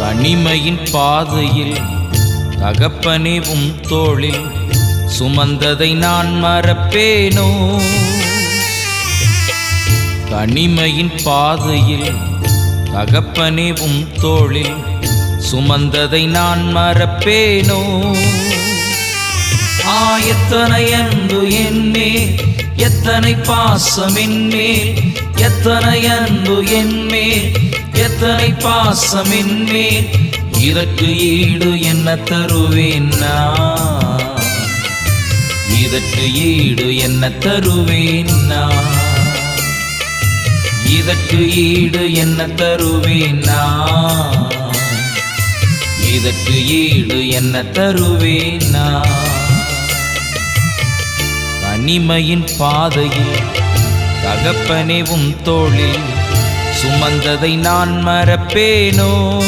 தனிமையின் பாதையில் தகப்பனே உம் தோளில் சுமந்ததை நான் மறப்பேனோ? தனிமையின் பாதையில் தகப்பனே உம் தோளில் சுமந்ததை நான் மறப்பேனோ? எத்தனை அன்பு என்மேல், எத்தனை பாசம் என்மேல், எத்தனை அன்பு என்மேல், எத்தனை பாசம் என்மேல், இதற்கு ஈடு என்ன தருவேன் நான்? இதற்கு ஈடு என்ன தருவேன் நான்? இதற்கு ஈடு என்ன தருவேன் நான்? இதற்கு ஈடு என்ன தருவேன் நான்? தனிமையின் பாதையில் தகப்பனே உம் தோளில் சுமந்ததை நான் மறப்பேனோ?